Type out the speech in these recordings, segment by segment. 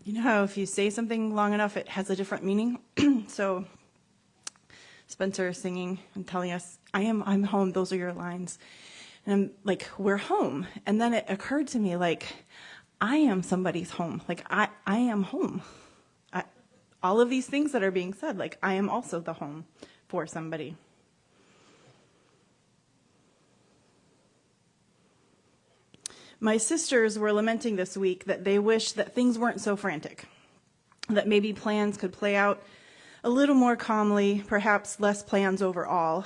You know how if you say something long enough, it has a different meaning? So Spencer is singing and telling us, I'm home, those are your lines. And I'm like, we're home. And then it occurred to me, like, I am somebody's home. Like, I am home. All of these things that are being said, like, I am also the home for somebody. My sisters were lamenting this week that they wish that things weren't so frantic, that maybe plans could play out a little more calmly, perhaps less plans overall.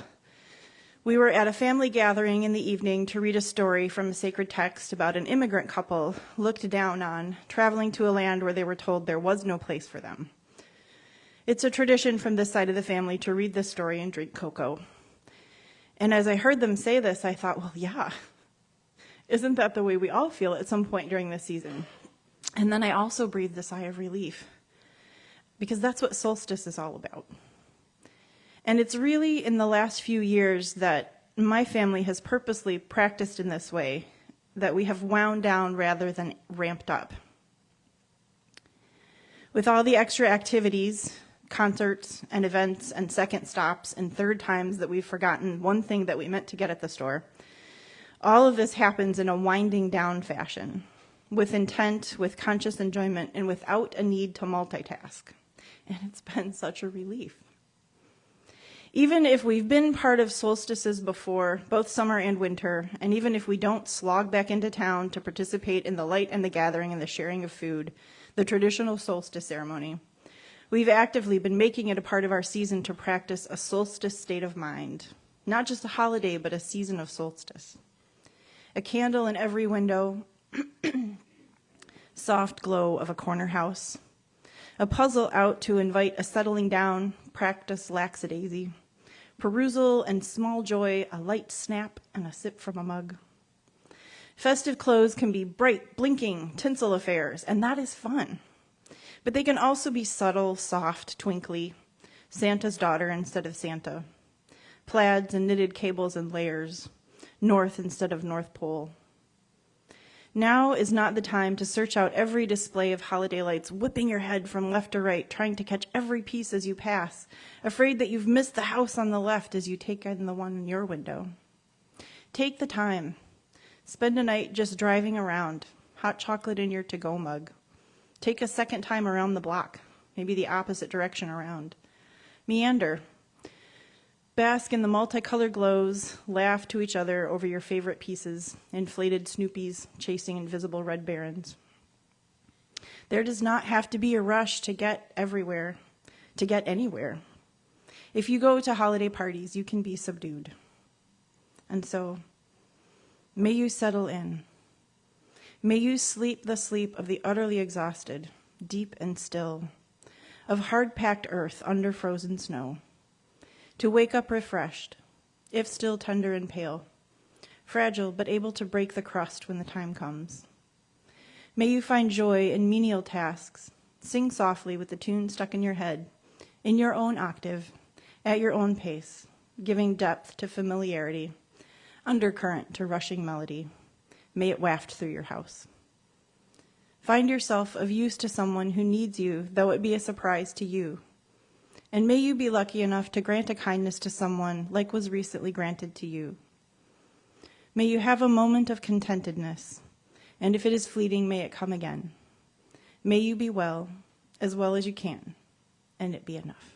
We were at a family gathering in the evening to read a story from a sacred text about an immigrant couple looked down on, traveling to a land where they were told there was no place for them. It's a tradition from this side of the family to read this story and drink cocoa. And as I heard them say this, I thought, well, yeah, isn't that the way we all feel at some point during this season? And then I also breathed a sigh of relief, because that's what solstice is all about. And it's really in the last few years that my family has purposely practiced in this way, that we have wound down rather than ramped up. With all the extra activities, concerts and events and second stops and third times that we've forgotten one thing that we meant to get at the store, all of this happens in a winding down fashion, with intent, with conscious enjoyment, and without a need to multitask. And it's been such a relief. Even if we've been part of solstices before, both summer and winter, and even if we don't slog back into town to participate in the light and the gathering and the sharing of food, the traditional solstice ceremony, we've actively been making it a part of our season to practice a solstice state of mind, not just a holiday, but a season of solstice. A candle in every window, soft glow of a corner house, a puzzle out to invite a settling down, practice lackadaisy, perusal and small joy, a light snap and a sip from a mug. Festive clothes can be bright, blinking, tinsel affairs, and that is fun. But they can also be subtle, soft, twinkly, Santa's daughter instead of Santa, plaids and knitted cables and layers, North instead of North Pole. Now is not the time to search out every display of holiday lights, whipping your head from left to right, trying to catch every piece as you pass, afraid that you've missed the house on the left as you take in the one in your window. Take the time. Spend a night just driving around, hot chocolate in your to-go mug. Take a second time around the block, maybe the opposite direction around. Meander. Bask in the multicolored glows, laugh to each other over your favorite pieces, inflated Snoopies chasing invisible red barons. There does not have to be a rush to get everywhere, to get anywhere. If you go to holiday parties, you can be subdued. And so, may you settle in. May you sleep the sleep of the utterly exhausted, deep and still, of hard-packed earth under frozen snow. To wake up refreshed, if still tender and pale, fragile but able to break the crust when the time comes. May you find joy in menial tasks, sing softly with the tune stuck in your head, in your own octave, at your own pace, giving depth to familiarity, undercurrent to rushing melody. May it waft through your house. Find yourself of use to someone who needs you, though it be a surprise to you. And may you be lucky enough to grant a kindness to someone like was recently granted to you. May you have a moment of contentedness, and if it is fleeting, may it come again. May you be well as you can, and it be enough.